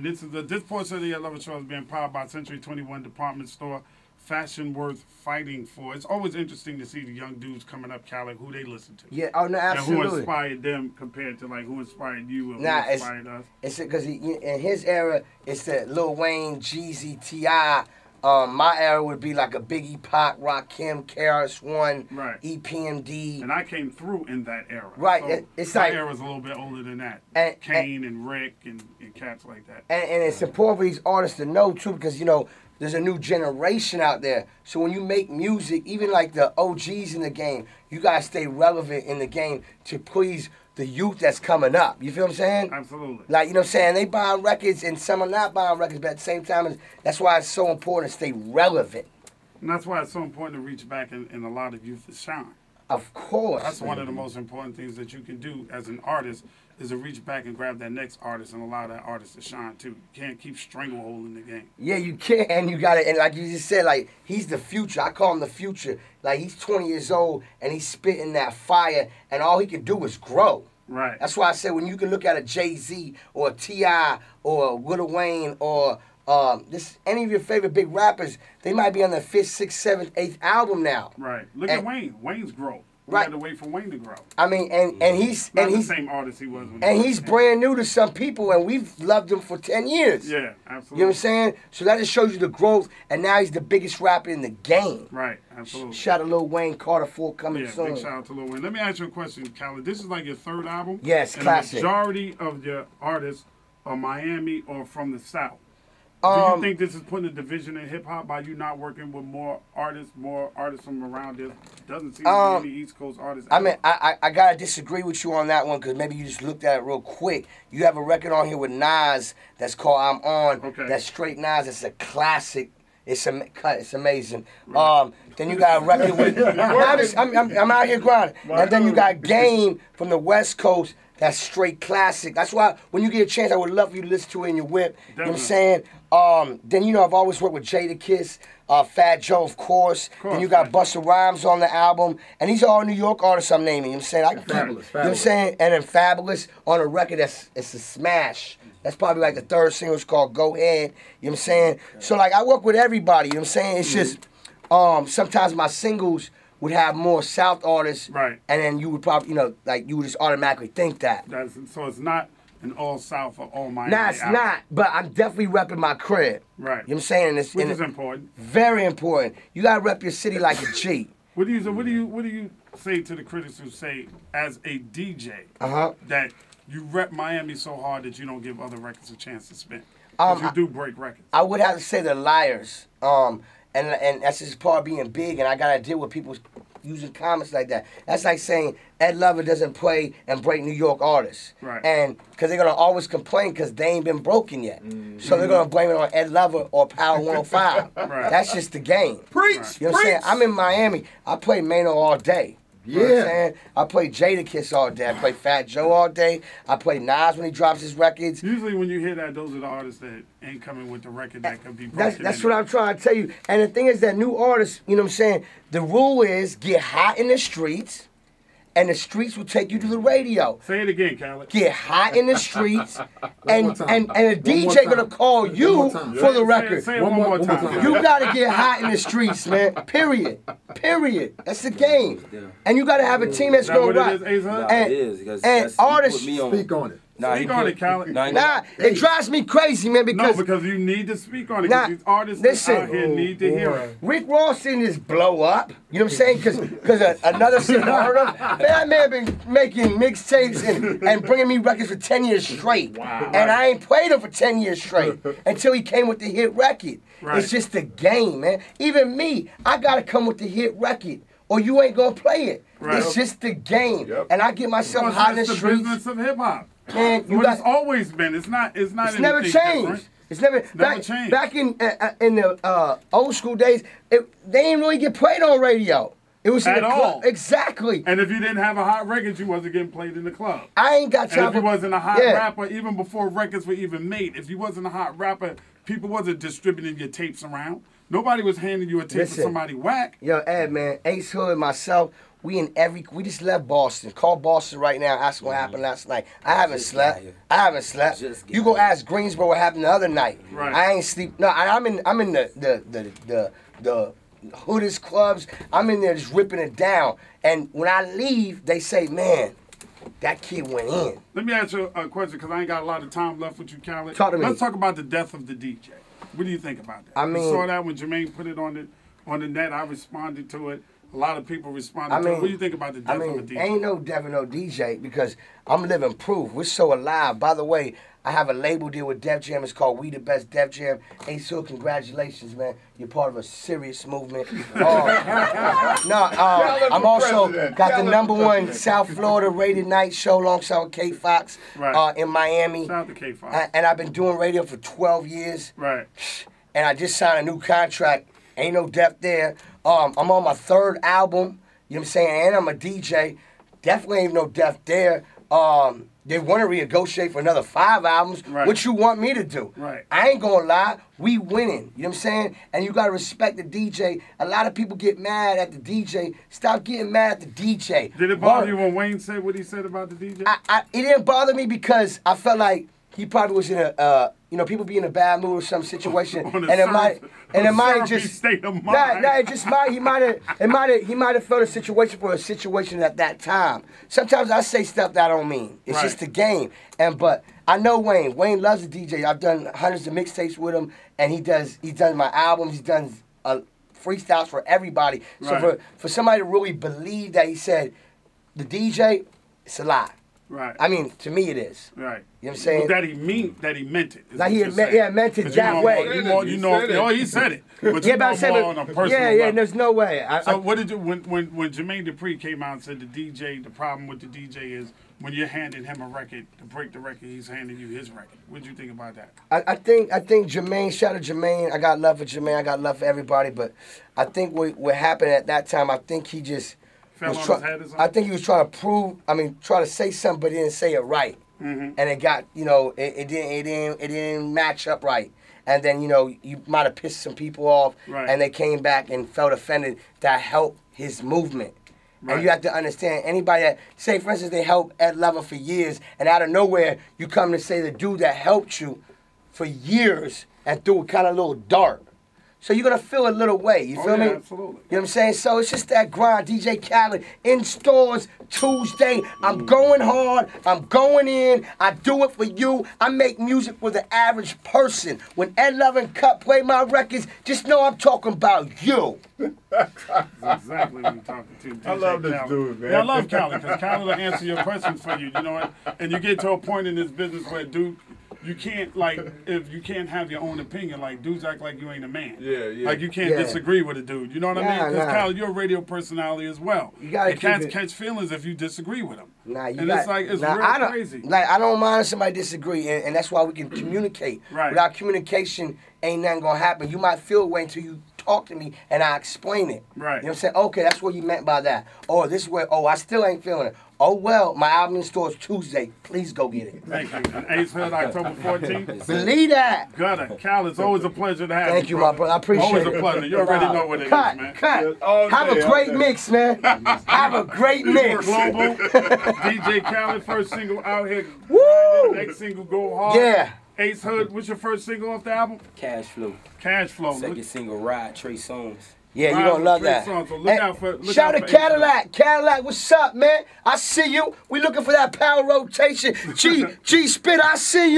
This portion of the Ed Lover Show is being powered by Century 21 Department Store. Fashion worth fighting for. It's always interesting to see the young dudes coming up, Khaled, who they listen to. Yeah, oh no, absolutely. And who inspired them compared to like who inspired you and who inspired us. It's because in his era, it's the Lil Wayne, Jeezy, T.I. My era would be like a Biggie, Pac, Rakim, KRS-One, right. EPMD. And I came through in that era. Right. So it's my like era's a little bit older than that. Kane and Rick and cats like that. And it's important for these artists to know too, because you know there's a new generation out there. So when you make music, even like the OGs in the game, you gotta stay relevant in the game to please the youth that's coming up. You feel what I'm saying? Absolutely. Like, you know what I'm saying? They buying records and some are not buying records, but at the same time, that's why it's so important to stay relevant. And that's why it's so important to reach back and allow the youth to shine. Of course. That's one of the most important things that you can do as an artist is to reach back and grab that next artist and allow that artist to shine too. You can't keep strangleholding the game. Yeah, you can't, and you gotta, and like you just said, like, he's the future. I call him the future. Like, he's 20 years old, and he's spitting that fire, and all he can do is grow. Right. That's why I said when you can look at a Jay-Z or a T.I. or a Lil Wayne or any of your favorite big rappers, they might be on their 5th, 6th, 7th, 8th album now. Right. Look at Wayne. Wayne's growth. We had to wait for Wayne to grow. I mean, and he's not the same artist he was when and he's brand new to some people, and we've loved him for 10 years. Yeah, absolutely. You know what I'm saying? So that just shows you the growth, and now he's the biggest rapper in the game. Right, absolutely. Shout out to Lil Wayne, Carter 4 coming soon. Yeah, big shout out to Lil Wayne. Let me ask you a question, Khaled. This is like your 3rd album? Yes, and classic. The majority of your artists are Miami or from the South. Do you think this is putting a division in hip-hop by you not working with more artists from around there? Doesn't seem to be any East Coast artists. I mean, I got to disagree with you on that one because maybe you just looked at it real quick. You have a record on here with Nas that's called I'm On. Okay. That's straight Nas. It's a classic. It's amazing. Right. Then you got a record with... I'm out here grinding. Right. And then you got Game from the West Coast. That's straight classic. That's why when you get a chance, I would love for you to listen to it in your whip. Definitely. You know what I'm saying? Then, you know, I've always worked with Jadakiss, Fat Joe, of course. Then you got Busta Rhymes on the album. And these are all New York artists I'm naming. You know what I'm saying? Fabulous. You know what I'm saying? And then Fabulous on a record it's a smash. That's probably like the 3rd single. It's called Go Ahead. You know what I'm saying? So, like, I work with everybody. You know what I'm saying? It's just sometimes my singles would have more South artists, right? And then you would probably, you know, like you would just automatically think that. So it's not an all South or all Miami. Nah, it's not. But I'm definitely repping my crib. Right. You know what I'm saying? Which is important. Very important. You gotta rep your city like a G. What do you say to the critics who say, as a DJ, that you rep Miami so hard that you don't give other records a chance to spin? Because you do break records. I would have to say they're liars. And that's just part of being big, and I gotta deal with people using comments like that. That's like saying Ed Lover doesn't play and break New York artists. Right. And because they're gonna always complain because they ain't been broken yet. So they're gonna blame it on Ed Lover or Power 105. Right. That's just the game. Preach! Right. You know what I'm saying? I'm in Miami. I play Mano all day. You know what I'm saying? I play Jadakiss all day. I play Fat Joe all day. I play Nas when he drops his records. Usually when you hear that, those are the artists that ain't coming with the record that could be broken. That's what I'm trying to tell you. And the thing is that new artists, you know what I'm saying, the rule is get hot in the streets, and the streets will take you to the radio. Say it again, Khaled. Get hot in the streets, and a DJ gonna call you for the record. Say it one more time. You gotta get hot in the streets, man. Period. Period. That's the game. And you gotta have a team that's gonna rock. And artists speak on it. Speak on it, Khaled. Nah, it drives me crazy, man, because you need to speak on it. Because these artists out here need to hear it. Rick Ross didn't just blow up. You know what I'm saying? Because another singer heard him. Man, that man been making mixtapes and bringing me records for 10 years straight. Wow. And I ain't played him for 10 years straight until he came with the hit record. Right. It's just the game, man. Even me, I gotta come with the hit record, or you ain't gonna play it. Right. It's just the game. Yep. And I get myself hot in the streets. It's the business of hip hop. Man, it's always been. It's never changed. Different. It's never changed. Back in the old school days, they didn't really get played on radio. It was in the club. Exactly. And if you didn't have a hot record, you wasn't getting played in the club. I ain't got time. And if you wasn't a hot rapper, even before records were even made, if you wasn't a hot rapper, people wasn't distributing your tapes around. Nobody was handing you a tape for somebody whack. Yo, Ed, man, Ace Hood, myself, We just left Boston. Call Boston right now. Ask what happened last night. I haven't slept. You go ask Greensboro what happened the other night. Right. I ain't sleep. No, I'm in the hoodest clubs. I'm in there just ripping it down. And when I leave, they say, man, that kid went in. Let me ask you a question, because I ain't got a lot of time left with you, Khaled. Talk to me. Let's talk about the death of the DJ. What do you think about that? I mean, you saw that when Jermaine put it on the net. I responded to it. A lot of people responded to it. What do you think about the death of a DJ? Ain't no death of no DJ, because I'm living proof. We're so alive. By the way, I have a label deal with Def Jam. It's called We the Best Def Jam. Ace Hood, congratulations, man. You're part of a serious movement. I'm also got the #1 South Florida rated night show alongside with K Fox in Miami. Shout out to K Fox. And I've been doing radio for 12 years. Right. And I just signed a new contract. Ain't no death there. I'm on my 3rd album. You know what I'm saying? And I'm a DJ. Definitely ain't no death there. They want to renegotiate for another 5 albums. Right. What you want me to do? Right. I ain't gonna lie. We winning. You know what I'm saying? And you gotta respect the DJ. A lot of people get mad at the DJ. Stop getting mad at the DJ. Did it bother you when Wayne said what he said about the DJ? It didn't bother me because I felt like he probably was in a, people be in a bad mood or some situation, and it might just state of mind. He might have felt a situation for a situation at that time. Sometimes I say stuff that I don't mean. It's just the game. But I know Wayne. Wayne loves the DJ. I've done hundreds of mixtapes with him, and he's done my albums. He's done freestyles for everybody. So for somebody to really believe that he said the DJ, it's a lie. Right. I mean, to me it is. Right. You know what I'm saying? Well, that he meant it. Like he meant it that way. He said it. But you know more on a personal level. There's no way. So what did you, when Jermaine Dupri came out and said the problem with the DJ is when you're handing him a record, to break the record, he's handing you his record. What did you think about that? I think Jermaine, shout out to Jermaine. I got love for Jermaine. I got love for everybody. But I think what happened at that time, I think he just... I think he was trying to try to say something, but he didn't say it right. And it got, it didn't match up right. And then, you might have pissed some people off, and they came back and felt offended. That helped his movement. And you have to understand, anybody that, say, for instance, they helped Ed Lover for years, and out of nowhere, you come to say the dude that helped you for years and threw a kind of little dart. So you're going to feel a little way. You feel me? Absolutely. You know what I'm saying? So it's just that grind. DJ Khaled in stores Tuesday. I'm going hard. I'm going in. I do it for you. I make music for the average person. When Ed Lover and Cut play my records, just know I'm talking about you. That's exactly what you're talking to. DJ I love this Khaled. dude, man. Yeah, I love Khaled, because Khaled will answer your questions for you. You know what? And you get to a point in this business where, dude, you can't, if you can't have your own opinion, dudes act like you ain't a man. Yeah. Like, you can't disagree with a dude. You know what I mean? Because, Khaled, you're a radio personality as well. You gotta catch feelings if you disagree with them. It's crazy. I don't mind if somebody disagree, and that's why we can communicate. Right. Without communication, ain't nothing gonna happen. You might feel a way until you talk to me and I explain it. Right. You know what I'm saying? Okay, that's what you meant by that. Or this way, I still ain't feeling it. Oh, well, my album in stores Tuesday. Please go get it. Thank you. Ace Hood, October 14th. Believe that. Gutta. Khaled, it's always a pleasure to have you. Thank you, my brother. I appreciate it. Always a pleasure. You already know what it is, man. Cut. Have a great mix, man. Have a great mix. Global. DJ Khaled, first single out here. Woo! Next single, Go Hard. Yeah. Ace Hood, what's your first single off the album? Cash Flow. Cash Flow. Second single, Ride, Trey Songz. Yeah, you're going to love that. So look out for shout out to Cadillac. Cadillac, what's up, man? I see you. We looking for that power rotation. G Spit, I see you.